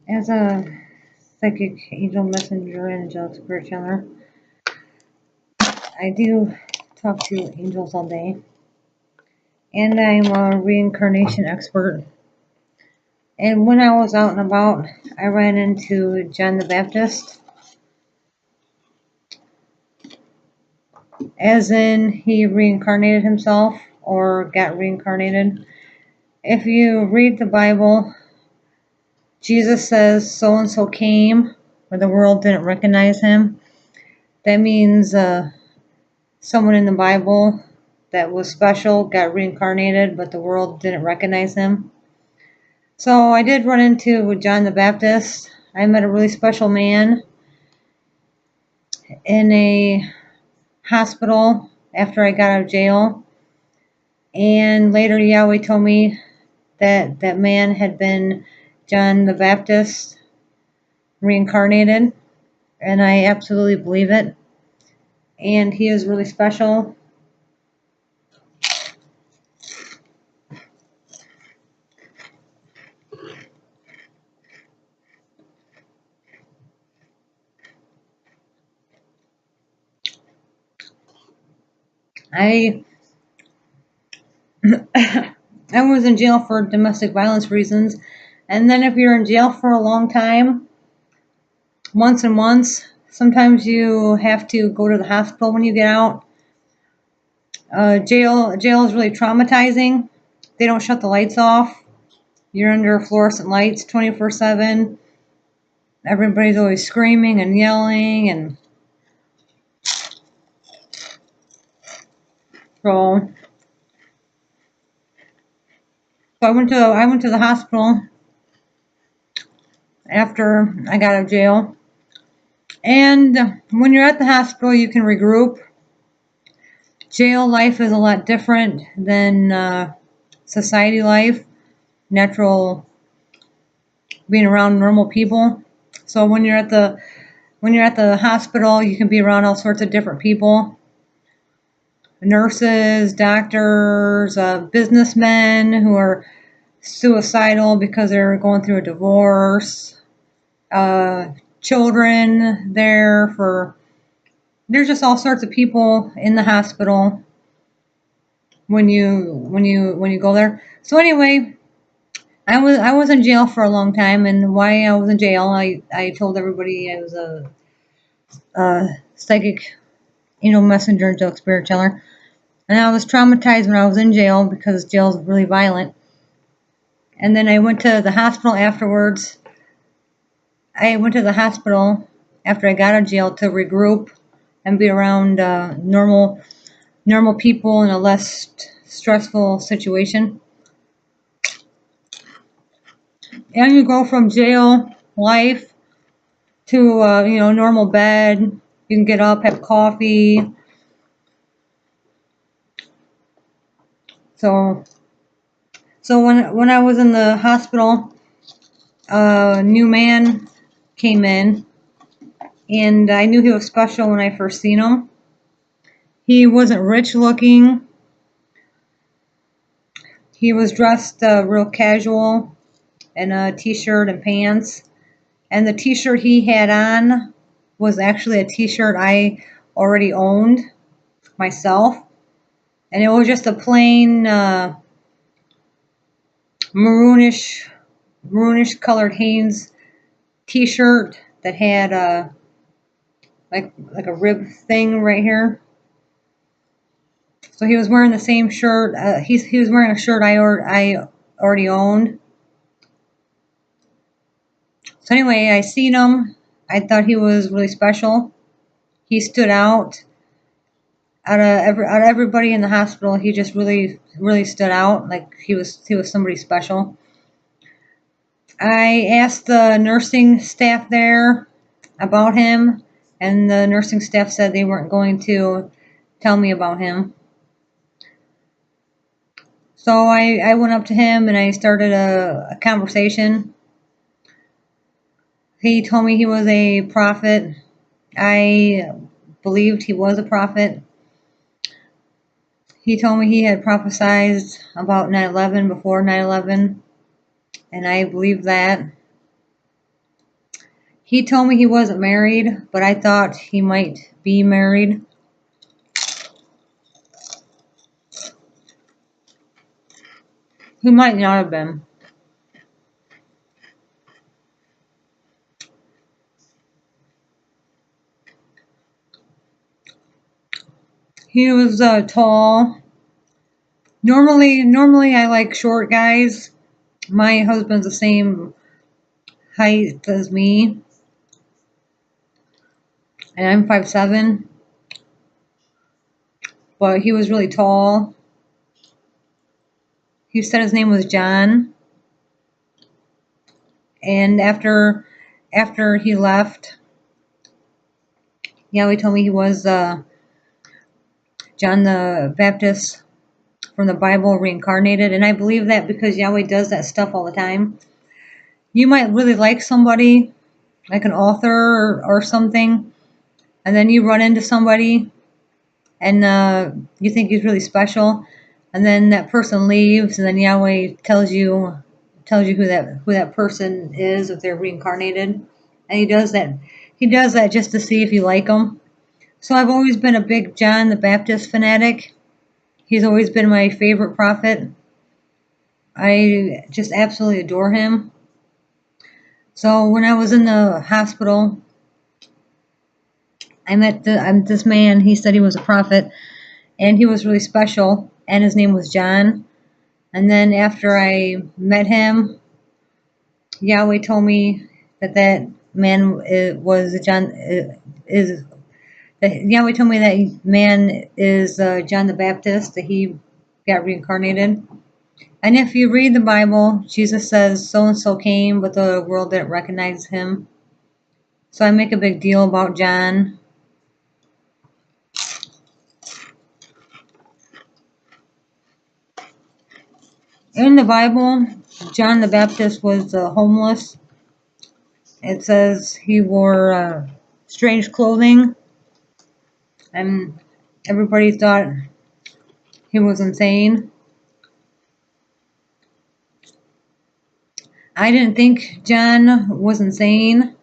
As a psychic angel messenger and angelic spirit channeler, I do talk to angels all day. And I'm a reincarnation expert. And when I was out and about, I ran into John the Baptist. As in, he reincarnated himself or got reincarnated. If you read the Bible, Jesus says so and so came, but the world didn't recognize him. That means someone in the Bible that was special got reincarnated, but the world didn't recognize him. So I did run into John the Baptist. I met a really special man in a hospital after I got out of jail. And later Yahweh told me that that man had been John the Baptist reincarnated. And I absolutely believe it. And he is really special. I I was in jail for domestic violence reasons. And then if you're in jail for a long time, months and months, sometimes you have to go to the hospital when you get out. Jail is really traumatizing. They don't shut the lights off. You're under fluorescent lights 24/7. Everybody's always screaming and yelling, and so I went to the hospital after I got out of jail. And when you're at the hospital, you can regroup. Jail life is a lot different than society life, natural being around normal people. So when you're at the hospital, you can be around all sorts of different people. Nurses, doctors, businessmen who are suicidal because they're going through a divorce, children there's just all sorts of people in the hospital when you go there. So anyway, I was in jail for a long time, and why I was in jail, I told everybody I was a psychic angel messenger, angelic spirit teller, and I was traumatized when I was in jail because jail is really violent. And then I went to the hospital afterwards. I went to the hospital after I got out of jail to regroup and be around normal people in a less stressful situation. And you go from jail life to normal bed. You can get up, have coffee. So when I was in the hospital, a new man came in, and I knew he was special when I first seen him. He wasn't rich looking. He was dressed real casual in a t-shirt and pants. And the t-shirt he had on was actually a t-shirt I already owned myself. And it was just a plain maroonish colored Hanes t-shirt that had like a rib thing right here. So he was wearing the same shirt. He was wearing a shirt I already owned. So anyway, I seen him. I thought he was really special. He stood out out of everybody in the hospital. He just really stood out. Like he was somebody special. I asked the nursing staff there about him, and the nursing staff said they weren't going to tell me about him. So I went up to him and I started a conversation. He told me he was a prophet. I believed he was a prophet. He told me he had prophesied about 9/11 before 9/11, and I believed that. He told me he wasn't married, but I thought he might be married. He might not have been. He was tall. Normally I like short guys. My husband's the same height as me, and I'm 5'7". But he was really tall. He said his name was John, and after he left, yeah, he told me he was John the Baptist from the Bible reincarnated, and I believe that because Yahweh does that stuff all the time. You might really like somebody, like an author or something, and then you run into somebody and you think he's really special, and then that person leaves, and then Yahweh tells you who that person is, if they're reincarnated, and he does that just to see if you like them. So I've always been a big John the Baptist fanatic. He's always been my favorite prophet. I just absolutely adore him. So when I was in the hospital, I met this man. He said he was a prophet, and he was really special, and his name was John. And then after I met him, Yahweh told me that man was John is. Yahweh told me that man is John the Baptist, that he got reincarnated. And if you read the Bible, Jesus says so and so came, but the world didn't recognize him. So I make a big deal about John. In the Bible, John the Baptist was homeless. It says he wore strange clothing, and everybody thought he was insane. I didn't think John was insane.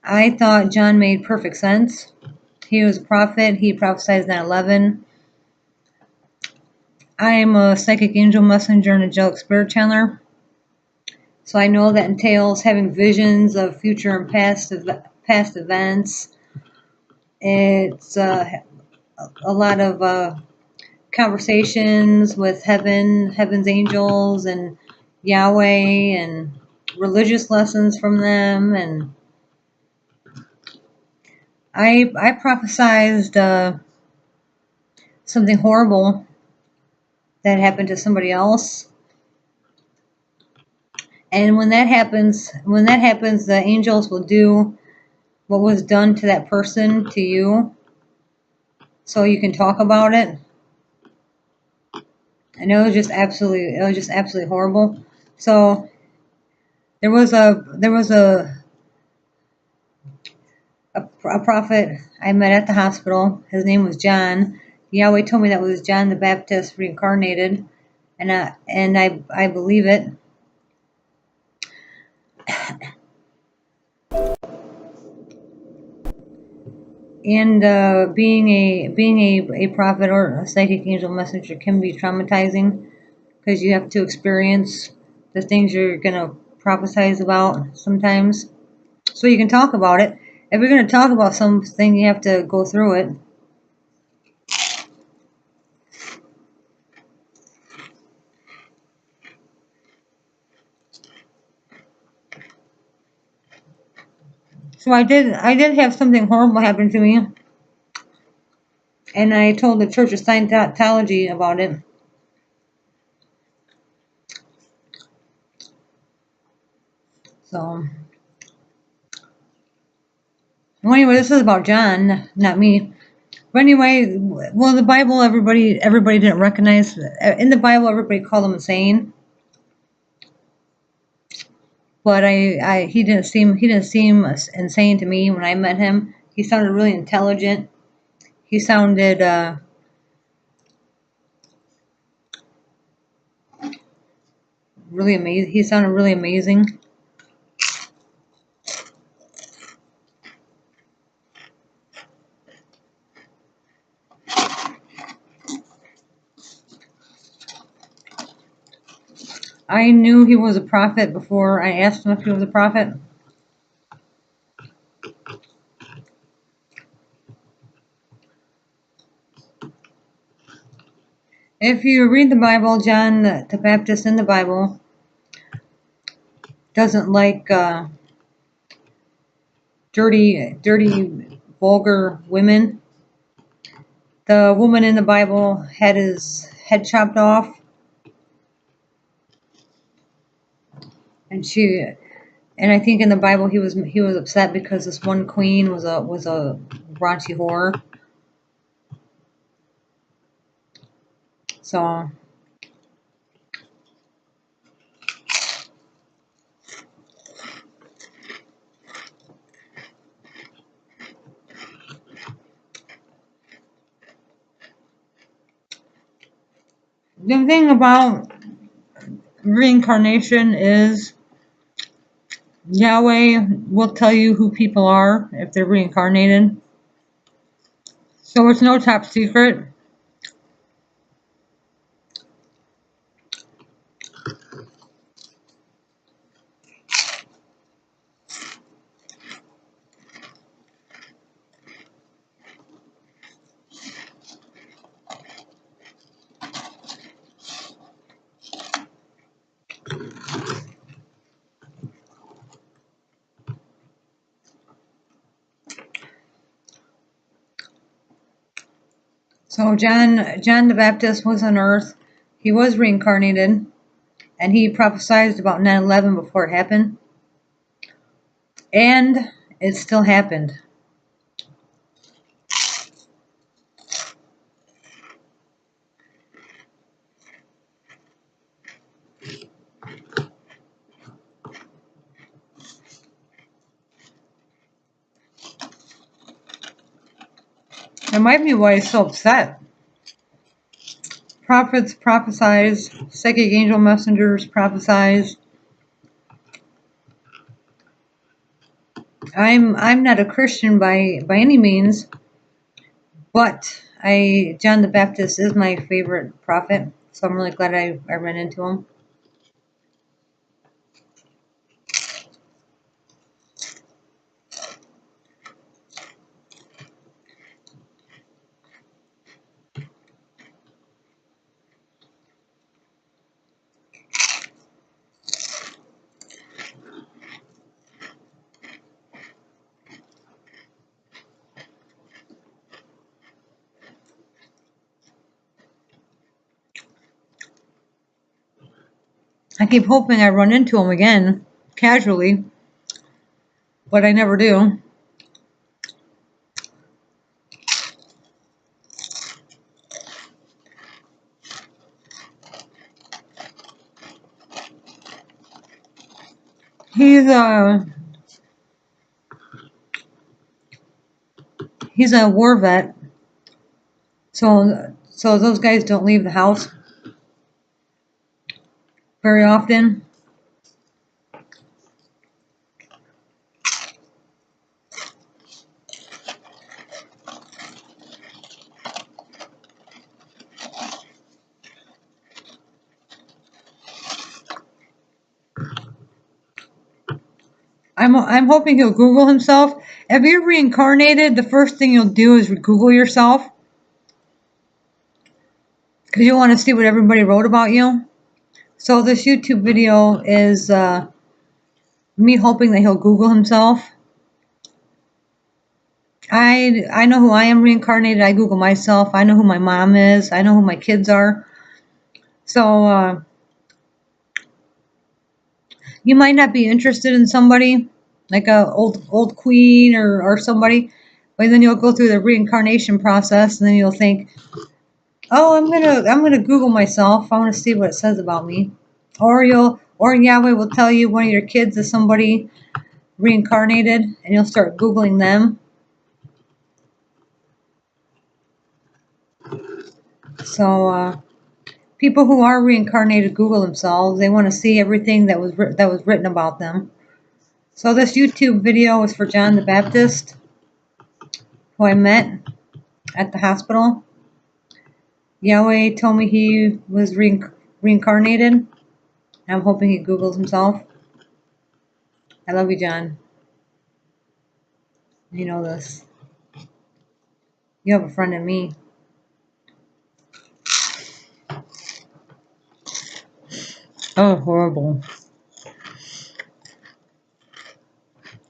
I thought John made perfect sense. He was a prophet. He prophesied 9/11. I am a psychic angel messenger and angelic spirit channeler. So I know that entails having visions of future and past events. It's a lot of conversations with heaven's angels, and Yahweh, and religious lessons from them. And I prophesized something horrible that happened to somebody else. And when that happens, the angels will do what was done to that person to you, so you can talk about it. And it was just absolutely horrible. So there was a prophet I met at the hospital. His name was John. Yahweh told me that was John the Baptist reincarnated, and I believe it. And being a prophet or a psychic angel messenger can be traumatizing, because you have to experience the things you're gonna prophesize about sometimes, so you can talk about it. If you're gonna talk about something, you have to go through it. So I did have something horrible happen to me, and I told the Church of Scientology about it. So, well, anyway, this is about John, not me. But anyway, well, the Bible, everybody didn't recognize. In the Bible, everybody called him insane. But he didn't seem insane to me when I met him. He sounded really intelligent. He sounded really amazing. He sounded really amazing. I knew he was a prophet before I asked him if he was a prophet. If you read the Bible, John the Baptist in the Bible doesn't like dirty, vulgar women. The woman in the Bible had his head chopped off, and I think in the Bible he was upset because this one queen was a raunchy whore. So the thing about reincarnation is Yahweh will tell you who people are if they're reincarnated. So it's no top secret. So John the Baptist was on earth. He was reincarnated, and he prophesied about 9/11 before it happened. And it still happened. That might be why he's so upset. Prophets prophesize, psychic angel messengers prophesize. I'm not a Christian by any means, but John the Baptist is my favorite prophet, so I'm really glad I ran into him. I keep hoping I run into him again, casually, but I never do. He's a war vet, so those guys don't leave the house very often. I'm hoping he'll Google himself. If you're reincarnated, the first thing you'll do is Google yourself, because you want to see what everybody wrote about you. So this YouTube video is me hoping that he'll Google himself. I know who I am reincarnated. I Google myself. I know who my mom is. I know who my kids are. So you might not be interested in somebody like a old queen or somebody, but then you'll go through the reincarnation process, and then you'll think, oh, I'm gonna Google myself. I want to see what it says about me. Or Yahweh will tell you one of your kids is somebody reincarnated, and you'll start Googling them. So people who are reincarnated Google themselves. They want to see everything that was written about them. So this YouTube video is for John the Baptist, who I met at the hospital. Yahweh told me he was reincarnated. I'm hoping he Googles himself. I love you, John. You know this. You have a friend in me. Oh, horrible.